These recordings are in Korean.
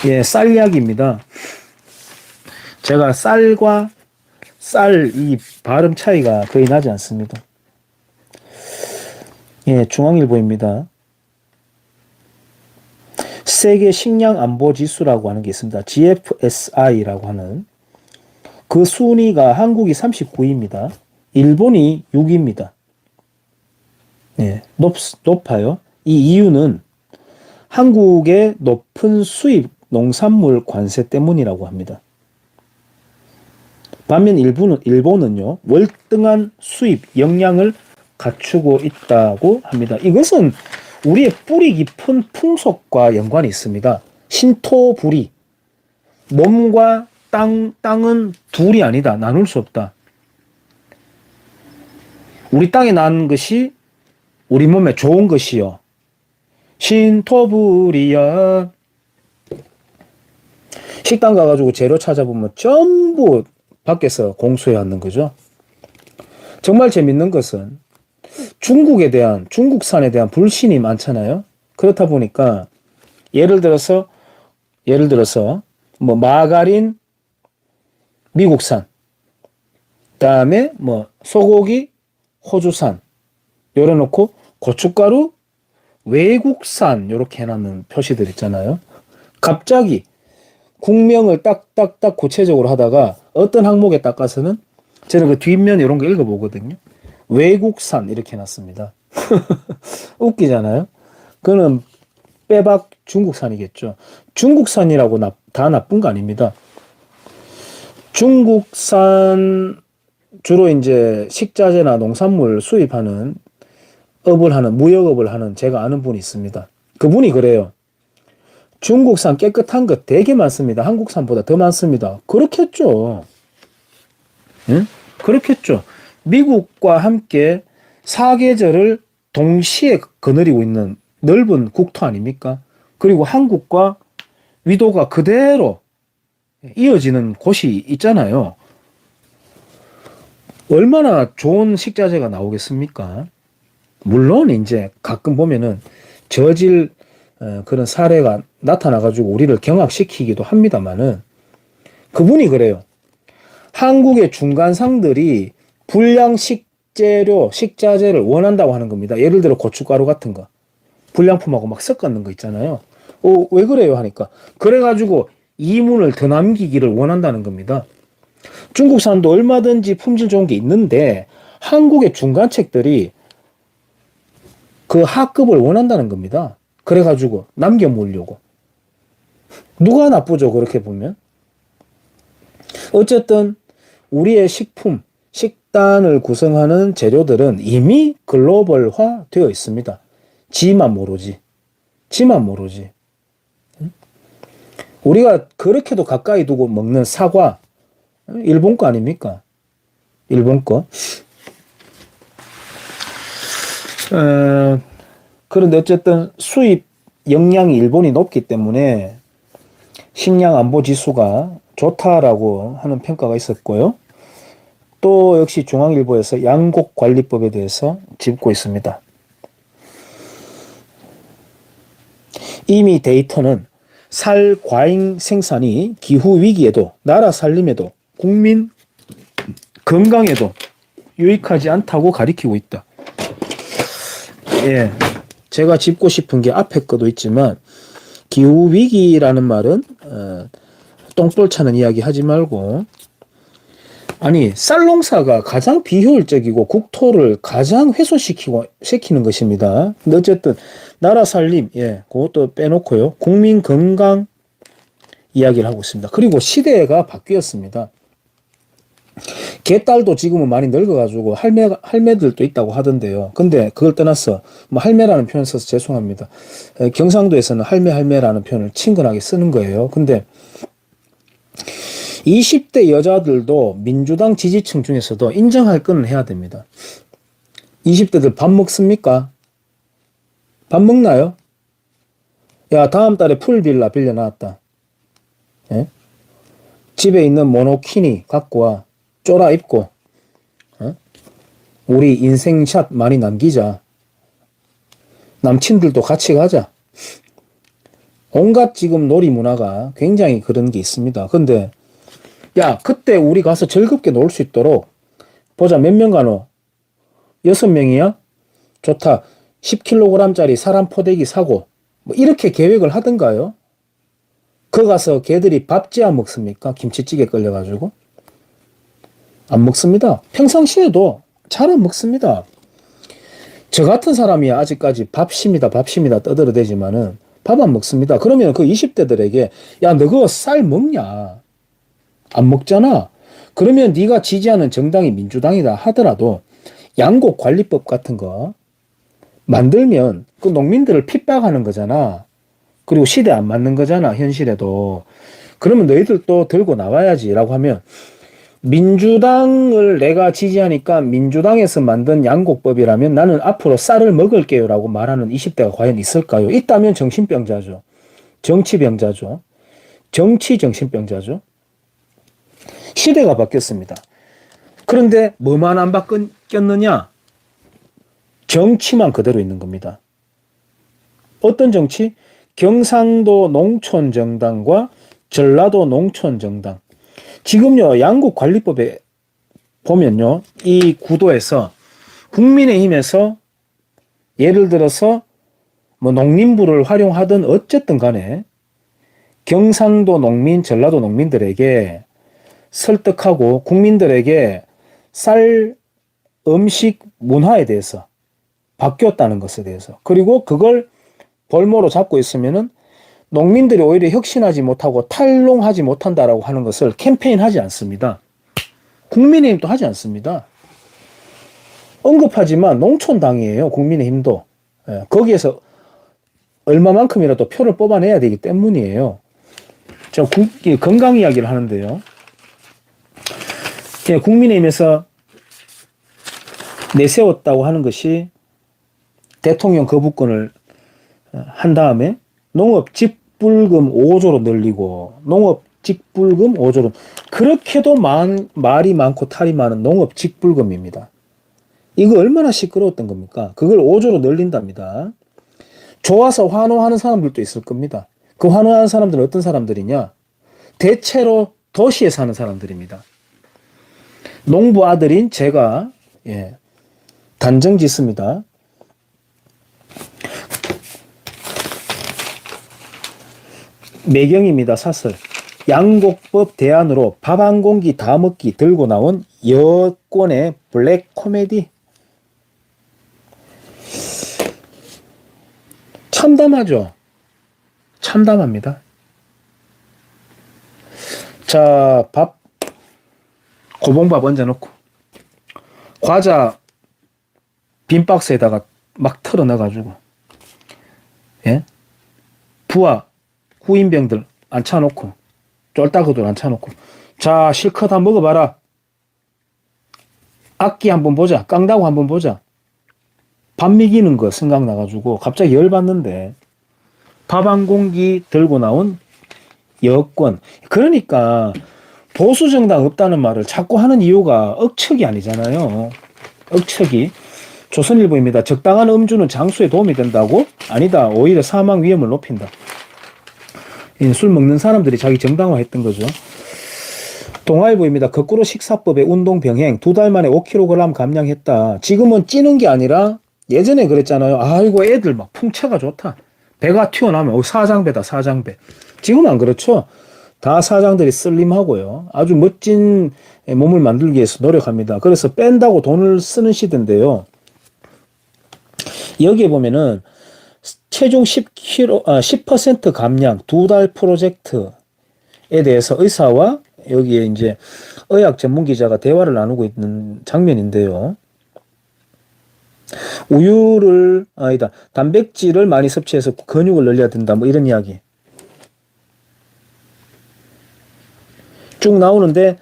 예, 쌀 이야기입니다. 제가 쌀과 쌀 이 발음 차이가 거의 나지 않습니다. 예, 중앙일보입니다. 세계 식량 안보 지수라고 하는 게 있습니다. GFSI라고 하는 그 순위가 한국이 39위입니다. 일본이 6위입니다. 예, 높아요. 이 이유는 한국의 높은 수입 농산물 관세 때문이라고 합니다. 반면 일본은요, 월등한 수입 역량을 갖추고 있다고 합니다. 이것은 우리의 뿌리 깊은 풍속과 연관이 있습니다. 신토불이. 몸과 땅은 둘이 아니다. 나눌 수 없다. 우리 땅에 난 것이 우리 몸에 좋은 것이요. 신토불이여. 식당 가가지고 재료 찾아보면 전부 밖에서 공수해 왔는 거죠. 정말 재밌는 것은 중국산에 대한 불신이 많잖아요. 그렇다 보니까 예를 들어서 뭐 마가린 미국산, 그다음에 뭐 소고기 호주산 열어놓고 고춧가루 외국산 이렇게 해놨는 표시들 있잖아요. 갑자기 국명을 딱딱딱 구체적으로 하다가 어떤 항목에 딱 가서는 저는 그 뒷면 이런 거 읽어보거든요. 외국산 이렇게 해놨습니다. 웃기잖아요. 그거는 빼박 중국산이겠죠. 중국산이라고 다 나쁜 거 아닙니다. 중국산 주로 이제 식자재나 농산물 수입하는 무역업을 하는 제가 아는 분이 있습니다. 그분이 그래요. 중국산 깨끗한 거 되게 많습니다. 한국산보다 더 많습니다. 그렇겠죠. 응? 그렇겠죠. 미국과 함께 사계절을 동시에 거느리고 있는 넓은 국토 아닙니까? 그리고 한국과 위도가 그대로 이어지는 곳이 있잖아요. 얼마나 좋은 식자재가 나오겠습니까? 물론 이제 가끔 보면은 저질 그런 사례가 나타나가지고 우리를 경악시키기도 합니다만은 그분이 그래요. 한국의 중간상들이 불량 식자재를 원한다고 하는 겁니다. 예를 들어 고춧가루 같은 거. 불량품하고 막 섞었는 거 있잖아요. 왜 그래요? 하니까. 그래가지고 이문을 더 남기기를 원한다는 겁니다. 중국산도 얼마든지 품질 좋은 게 있는데 한국의 중간책들이 그 하급을 원한다는 겁니다. 그래가지고 남겨 먹으려고. 누가 나쁘죠? 그렇게 보면. 어쨌든 우리의 식단을 구성하는 재료들은 이미 글로벌화 되어 있습니다. 지만 모르지. 우리가 그렇게도 가까이 두고 먹는 사과, 일본 거 아닙니까? 일본 거. 그런데 어쨌든 수입 역량이 일본이 높기 때문에 식량 안보 지수가 좋다라고 하는 평가가 있었고요. 또 역시 중앙일보에서 양곡관리법에 대해서 짚고 있습니다. 이미 데이터는 쌀 과잉 생산이 기후 위기에도 나라 살림에도 국민 건강에도 유익하지 않다고 가리키고 있다. 예, 제가 짚고 싶은 게 앞에 것도 있지만 기후 위기라는 말은 똥볼 차는 이야기 하지 말고 아니 쌀 농사가 가장 비효율적이고 국토를 가장 훼손시키는 것입니다. 근데 어쨌든 나라 살림 그것도 빼놓고요. 국민 건강 이야기를 하고 있습니다. 그리고 시대가 바뀌었습니다. 개딸도 지금은 많이 늙어가지고 할매들도 있다고 하던데요. 근데 그걸 떠나서 뭐 할매라는 표현 써서 죄송합니다. 경상도에서는 할매라는 표현을 친근하게 쓰는 거예요. 근데 20대 여자들도 민주당 지지층 중에서도 인정할 건 해야 됩니다. 20대들 밥 먹습니까? 밥 먹나요? 야, 다음 달에 풀빌라 빌려놨다. 예? 집에 있는 모노키니 갖고 와. 쪼라 입고 우리 인생샷 많이 남기자. 남친들도 같이 가자. 온갖 지금 놀이 문화가 굉장히 그런 게 있습니다. 근데 야, 그때 우리 가서 즐겁게 놀 수 있도록 보자. 몇 명 가노? 6명이야? 좋다. 10kg짜리 사람 포대기 사고 뭐 이렇게 계획을 하던가요? 거 가서 걔들이 밥지 안 먹습니까? 김치찌개 끌려가지고 안 먹습니다. 평상시에도 잘 안 먹습니다. 저 같은 사람이 아직까지 밥심이다 밥심이다 떠들어대지만은 밥 안 먹습니다. 그러면 그 20대들에게 야, 너 그거 쌀 먹냐? 안 먹잖아. 그러면 네가 지지하는 정당이 민주당이다 하더라도 양곡관리법 같은 거 만들면 그 농민들을 핍박하는 거잖아. 그리고 시대 안 맞는 거잖아, 현실에도. 그러면 너희들도 들고 나와야지라고 하면 민주당을 내가 지지하니까 민주당에서 만든 양곡법이라면 나는 앞으로 쌀을 먹을게요라고 말하는 20대가 과연 있을까요? 있다면 정신병자죠. 정치병자죠. 정치정신병자죠. 시대가 바뀌었습니다. 그런데 뭐만 안 바뀌었느냐? 정치만 그대로 있는 겁니다. 어떤 정치? 경상도 농촌정당과 전라도 농촌정당. 지금요, 양곡관리법에 보면요, 이 구도에서 국민의힘에서 예를 들어서 뭐 농림부를 활용하든 어쨌든 간에 경상도 농민, 전라도 농민들에게 설득하고 국민들에게 쌀 음식 문화에 대해서 바뀌었다는 것에 대해서, 그리고 그걸 볼모로 잡고 있으면은 농민들이 오히려 혁신하지 못하고 탈농하지 못한다라고 하는 것을 캠페인하지 않습니다. 국민의힘도 하지 않습니다. 언급하지만 농촌당이에요. 국민의힘도. 거기에서 얼마만큼이라도 표를 뽑아내야 되기 때문이에요. 저 건강 이야기를 하는데요. 국민의힘에서 내세웠다고 하는 것이 대통령 거부권을 한 다음에 농업 직불금 5조로 늘리고 농업 직불금 5조로, 그렇게도 말이 많고 탈이 많은 농업 직불금입니다. 이거 얼마나 시끄러웠던 겁니까? 그걸 5조로 늘린답니다. 좋아서 환호하는 사람들도 있을 겁니다. 그 환호하는 사람들은 어떤 사람들이냐? 대체로 도시에 사는 사람들입니다. 농부 아들인 제가 단정 짓습니다. 매경입니다. 사설. 양곡법 대안으로 밥 한 공기 다 먹기 들고 나온 여권의 블랙 코미디. 참담하죠? 참담합니다. 자, 고봉밥 얹어놓고 과자 빈 박스에다가 막 털어 넣어가지고, 부하 후임병들 앉혀놓고 쫄따구들 앉혀놓고, 자, 실컷 한번 먹어봐라. 악기 한번 보자. 깡다구 한번 보자. 밥 먹이는 거 생각나가지고 갑자기 열받는데 밥 한 공기 들고 나온 여권. 그러니까 보수정당 없다는 말을 자꾸 하는 이유가 억측이 아니잖아요. 억측이. 조선일보입니다. 적당한 음주는 장수에 도움이 된다고? 아니다. 오히려 사망 위험을 높인다. 술 먹는 사람들이 자기 정당화했던 거죠. 동아일보입니다. 거꾸로 식사법에 운동 병행 2달 만에 5kg 감량했다. 지금은 찌는 게 아니라 예전에 그랬잖아요. 아이고 애들 막 풍채가 좋다. 배가 튀어나오면 사장배다 사장배. 지금은 안 그렇죠. 다 사장들이 슬림하고요. 아주 멋진 몸을 만들기 위해서 노력합니다. 그래서 뺀다고 돈을 쓰는 시대인데요. 여기에 보면은 체중 10% 감량 2달 프로젝트에 대해서 의사와 여기에 이제 의학 전문 기자가 대화를 나누고 있는 장면인데요. 단백질을 많이 섭취해서 근육을 늘려야 된다. 뭐 이런 이야기. 쭉 나오는데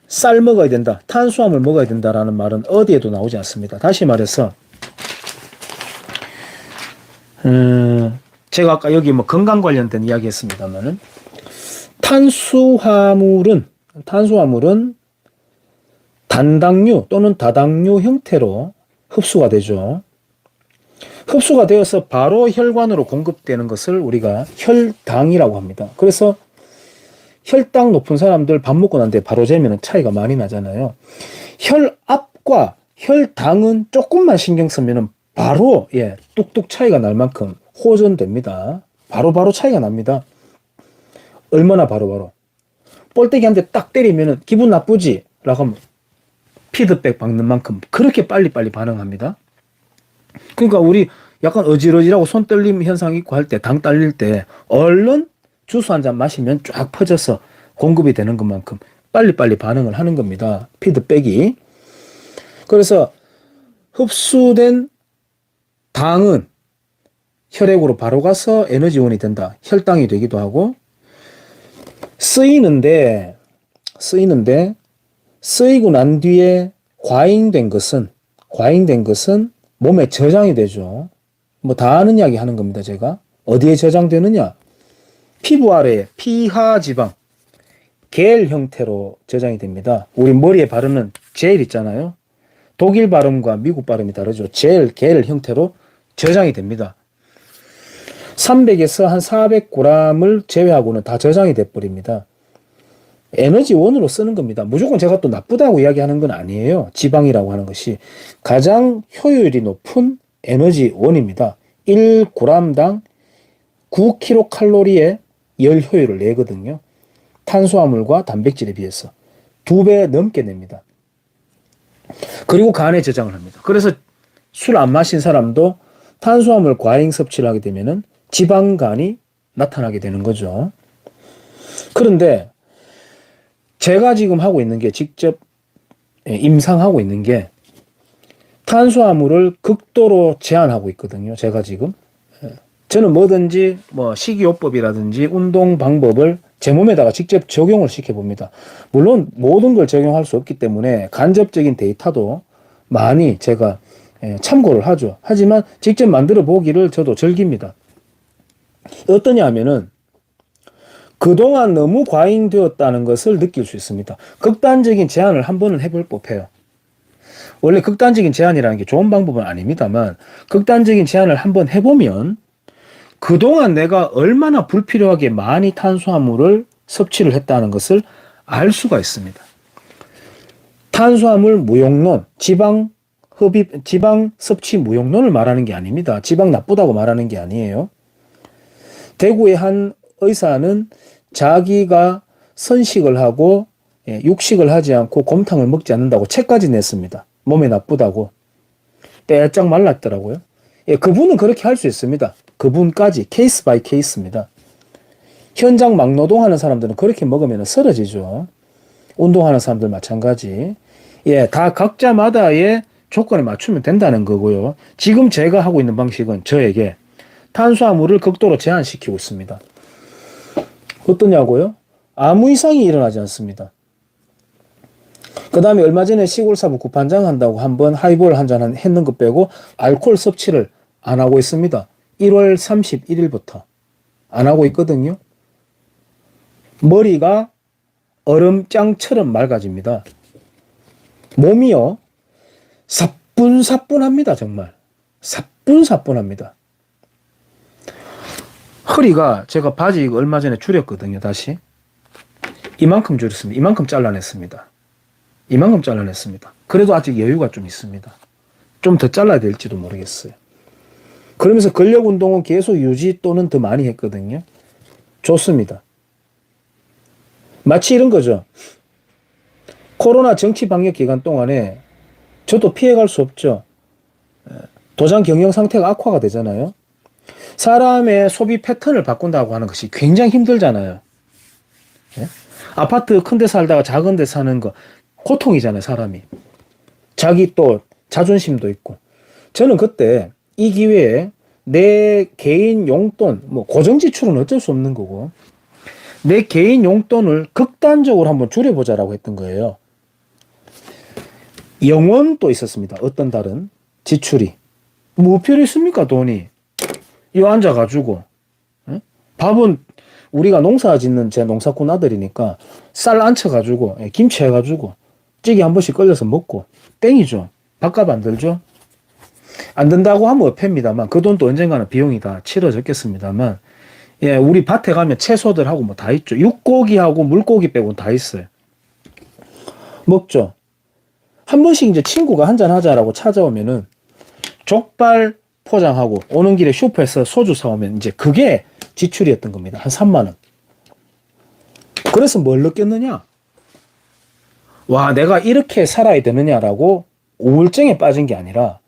쌀 먹어야 된다. 탄수화물 먹어야 된다라는 말은 어디에도 나오지 않습니다. 다시 말해서 제가 아까 여기 뭐 건강 관련된 이야기 했습니다만은 탄수화물은 단당류 또는 다당류 형태로 흡수가 되죠. 흡수가 되어서 바로 혈관으로 공급되는 것을 우리가 혈당이라고 합니다. 그래서 혈당 높은 사람들 밥 먹고 난 뒤에 바로 재면 차이가 많이 나잖아요. 혈압과 혈당은 조금만 신경 쓰면 바로 뚝뚝 차이가 날 만큼 호전됩니다. 바로 차이가 납니다. 얼마나 바로. 볼때기 한 대 딱 때리면 기분 나쁘지? 라고 하면 피드백 받는 만큼 그렇게 빨리빨리 반응합니다. 그러니까 우리 약간 어지러지라고 손 떨림 현상 있고 할 때, 당 딸릴 때 얼른 주스 한 잔 마시면 쫙 퍼져서 공급이 되는 것만큼 빨리빨리 반응을 하는 겁니다. 피드백이. 그래서 흡수된 당은 혈액으로 바로 가서 에너지원이 된다. 혈당이 되기도 하고, 쓰이고 난 뒤에 과잉된 것은 몸에 저장이 되죠. 뭐 다 아는 이야기 하는 겁니다, 제가. 어디에 저장되느냐? 피부 아래에 피하지방, 겔 형태로 저장이 됩니다. 우리 머리에 바르는 젤 있잖아요. 독일 발음과 미국 발음이 다르죠. 젤, 겔 형태로 저장이 됩니다. 300에서 한 400g을 제외하고는 다 저장이 돼버립니다. 에너지원으로 쓰는 겁니다. 무조건 제가 또 나쁘다고 이야기하는 건 아니에요. 지방이라고 하는 것이 가장 효율이 높은 에너지원입니다. 1g당 9kcal의 열 효율을 내거든요. 탄수화물과 단백질에 비해서 2배 넘게 냅니다. 그리고 간에 저장을 합니다. 그래서 술 안 마신 사람도 탄수화물 과잉 섭취를 하게 되면은 지방간이 나타나게 되는 거죠. 그런데 제가 지금 하고 있는 게 직접 임상하고 있는 게 탄수화물을 극도로 제한하고 있거든요. 제가 지금 저는 뭐든지 뭐 식이요법이라든지 운동 방법을 제 몸에다가 직접 적용을 시켜봅니다. 물론 모든 걸 적용할 수 없기 때문에 간접적인 데이터도 많이 제가 참고를 하죠. 하지만 직접 만들어 보기를 저도 즐깁니다. 어떠냐 하면은 그동안 너무 과잉되었다는 것을 느낄 수 있습니다. 극단적인 제한을 한 번은 해볼 법해요. 원래 극단적인 제한이라는 게 좋은 방법은 아닙니다만 극단적인 제한을 한번 해보면 그동안 내가 얼마나 불필요하게 많이 탄수화물을 섭취를 했다는 것을 알 수가 있습니다. 탄수화물 무용론, 지방 섭취 무용론을 말하는 게 아닙니다. 지방 나쁘다고 말하는 게 아니에요. 대구의 한 의사는 자기가 선식을 하고 육식을 하지 않고 곰탕을 먹지 않는다고 책까지 냈습니다. 몸에 나쁘다고. 빼짝 말랐더라고요. 그분은 그렇게 할 수 있습니다. 그분까지 케이스 바이 케이스입니다. 현장 막노동하는 사람들은 그렇게 먹으면 쓰러지죠. 운동하는 사람들 마찬가지. 다 각자마다의 조건에 맞추면 된다는 거고요. 지금 제가 하고 있는 방식은 저에게 탄수화물을 극도로 제한시키고 있습니다. 어떠냐고요? 아무 이상이 일어나지 않습니다. 그 다음에 얼마 전에 시골사부 구판장 한다고 한번 하이볼 한 잔 했는 것 빼고 알코올 섭취를 안 하고 있습니다. 1월 31일부터 안 하고 있거든요. 머리가 얼음장처럼 맑아집니다. 몸이요, 사뿐사뿐합니다. 정말 사뿐사뿐합니다. 허리가 제가 바지 이거 얼마 전에 줄였거든요. 다시 이만큼 줄였습니다. 이만큼 잘라냈습니다. 그래도 아직 여유가 좀 있습니다. 좀 더 잘라야 될지도 모르겠어요. 그러면서 근력 운동은 계속 유지 또는 더 많이 했거든요. 좋습니다. 마치 이런 거죠. 코로나 정치 방역 기간 동안에 저도 피해갈 수 없죠. 도장 경영 상태가 악화가 되잖아요. 사람의 소비 패턴을 바꾼다고 하는 것이 굉장히 힘들잖아요. 아파트 큰 데 살다가 작은 데 사는 거 고통이잖아요. 사람이. 자기 또 자존심도 있고. 저는 그때 이 기회에 내 개인 용돈, 뭐 고정 지출은 어쩔 수 없는 거고, 내 개인 용돈을 극단적으로 한번 줄여보자라고 했던 거예요. 영원도 있었습니다. 어떤 달은 지출이. 뭐 필요 있습니까, 돈이? 이 앉아가지고. 밥은 우리가 농사 짓는 제 농사꾼 아들이니까 쌀 안쳐가지고, 김치 해가지고, 찌개 한 번씩 끓여서 먹고, 땡이죠. 밥값 안 들죠? 안 된다고 하면 어폐입니다만 그 돈도 언젠가는 비용이 다 치러졌겠습니다만 예, 우리 밭에 가면 채소들하고 뭐 다 있죠. 육고기하고 물고기 빼고는 다 있어요. 먹죠. 한 번씩 이제 친구가 한잔 하자라고 찾아오면은 족발 포장하고 오는 길에 슈퍼에서 소주 사오면 이제 그게 지출이었던 겁니다. 한 3만 원. 그래서 뭘 느꼈느냐? 와, 내가 이렇게 살아야 되느냐라고 우울증에 빠진 게 아니라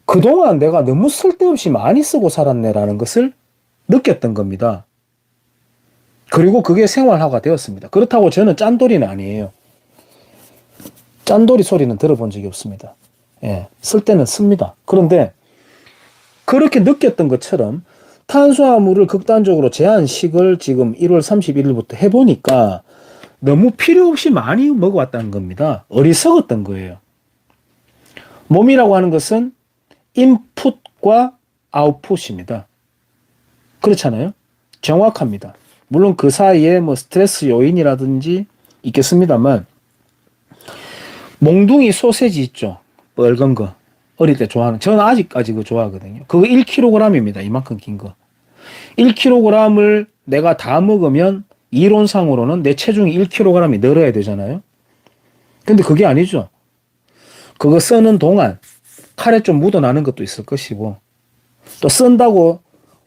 그동안 내가 너무 쓸데없이 많이 쓰고 살았네라는 것을 느꼈던 겁니다. 그리고 그게 생활화가 되었습니다. 그렇다고 저는 짠돌이는 아니에요. 짠돌이 소리는 들어본 적이 없습니다. 예, 쓸 때는 씁니다. 그런데 그렇게 느꼈던 것처럼 탄수화물을 극단적으로 제한식을 지금 1월 31일부터 해보니까 너무 필요 없이 많이 먹어왔다는 겁니다. 어리석었던 거예요. 몸이라고 하는 것은 인풋과 아웃풋입니다. 그렇잖아요? 정확합니다. 물론 그 사이에 뭐 스트레스 요인이라든지 있겠습니다만 몽둥이 소세지 있죠? 빨간 거. 어릴 때 좋아하는, 저는 아직까지 그거 좋아하거든요. 그거 1kg입니다. 이만큼 긴 거. 1kg을 내가 다 먹으면 이론상으로는 내 체중이 1kg이 늘어야 되잖아요. 근데 그게 아니죠. 그거 쓰는 동안 칼에 좀 묻어나는 것도 있을 것이고 또 쓴다고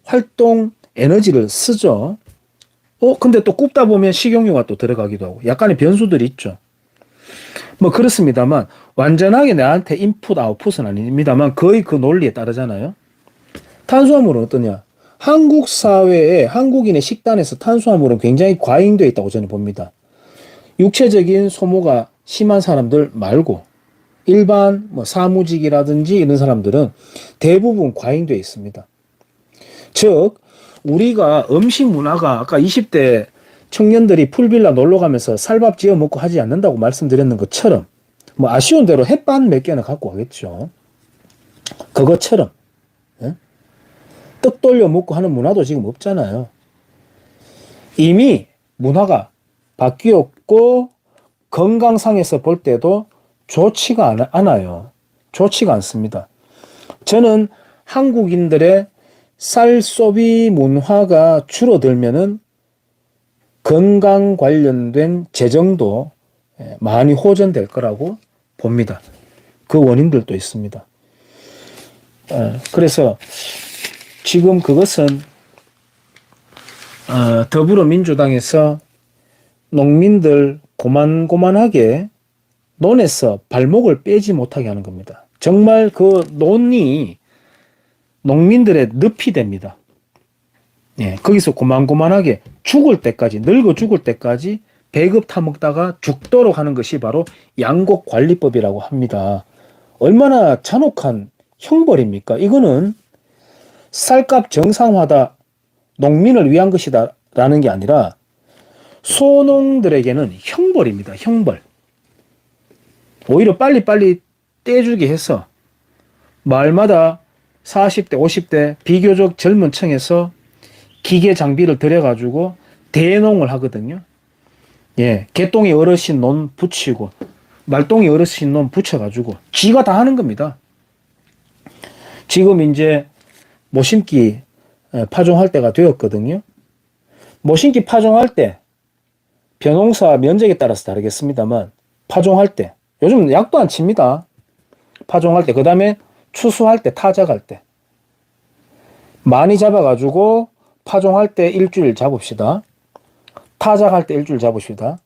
활동 에너지를 쓰죠. 근데 또 굽다 보면 식용유가 또 들어가기도 하고 약간의 변수들이 있죠. 뭐 그렇습니다만 완전하게 나한테 인풋 아웃풋은 아닙니다만 거의 그 논리에 따르잖아요. 탄수화물은 어떠냐? 한국 사회에 한국인의 식단에서 탄수화물은 굉장히 과잉되어 있다고 저는 봅니다. 육체적인 소모가 심한 사람들 말고 일반 뭐 사무직이라든지 이런 사람들은 대부분 과잉되어 있습니다. 즉 우리가 음식 문화가 아까 20대 청년들이 풀빌라 놀러 가면서 쌀밥 지어 먹고 하지 않는다고 말씀드렸는 것처럼 뭐 아쉬운 대로 햇반 몇 개는 갖고 가겠죠. 그것처럼 예? 떡 돌려 먹고 하는 문화도 지금 없잖아요. 이미 문화가 바뀌었고 건강상에서 볼 때도 좋지가 않아요. 좋지가 않습니다. 저는 한국인들의 쌀 소비 문화가 줄어들면은 건강 관련된 재정도 많이 호전될 거라고 봅니다. 그 원인들도 있습니다. 그래서 지금 그것은 더불어민주당에서 농민들 고만고만하게 논에서 발목을 빼지 못하게 하는 겁니다. 정말 그 논이 농민들의 늪이 됩니다. 예, 거기서 고만고만하게 죽을 때까지, 늙어 죽을 때까지 배급 타먹다가 죽도록 하는 것이 바로 양곡관리법이라고 합니다. 얼마나 잔혹한 형벌입니까? 이거는 쌀값 정상화다, 농민을 위한 것이다 라는 게 아니라 소농들에게는 형벌입니다. 형벌. 오히려 빨리빨리 떼주게 해서 마을마다 40대, 50대 비교적 젊은 층에서 기계 장비를 들여가지고 대농을 하거든요. 예, 개똥이 어르신 논 붙이고 말똥이 어르신 논 붙여가지고 지가 다 하는 겁니다. 지금 이제 모심기 파종할 때가 되었거든요. 모심기 파종할 때 벼농사 면적에 따라서 다르겠습니다만 파종할 때 요즘 약도 안 칩니다. 파종할 때, 그 다음에 추수할 때, 타작할 때 많이 잡아가지고 파종할 때 일주일 잡읍시다. 타작할 때 일주일 잡읍시다.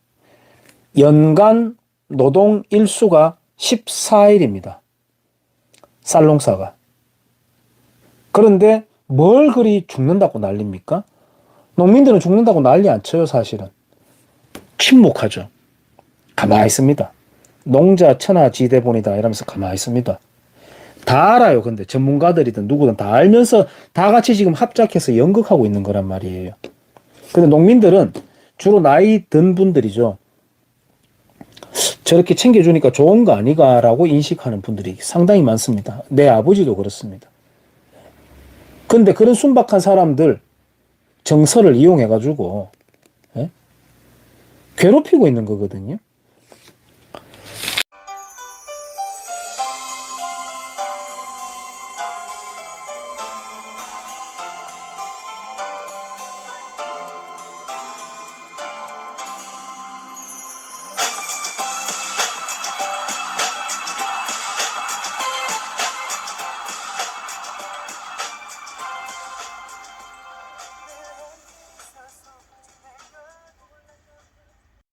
연간 노동 일수가 14일입니다. 쌀농사가. 그런데 뭘 그리 죽는다고 난립니까? 농민들은 죽는다고 난리 안 쳐요, 사실은. 침묵하죠. 가만히 있습니다. 농자 천하지대본이다 이러면서 가만히 있습니다. 다 알아요. 근데 전문가들이든 누구든 다 알면서 다 같이 지금 합작해서 연극하고 있는 거란 말이에요. 근데 농민들은 주로 나이 든 분들이죠. 저렇게 챙겨주니까 좋은 거 아니가라고 인식하는 분들이 상당히 많습니다. 내 아버지도 그렇습니다. 근데 그런 순박한 사람들 정서를 이용해가지고 괴롭히고 있는 거거든요.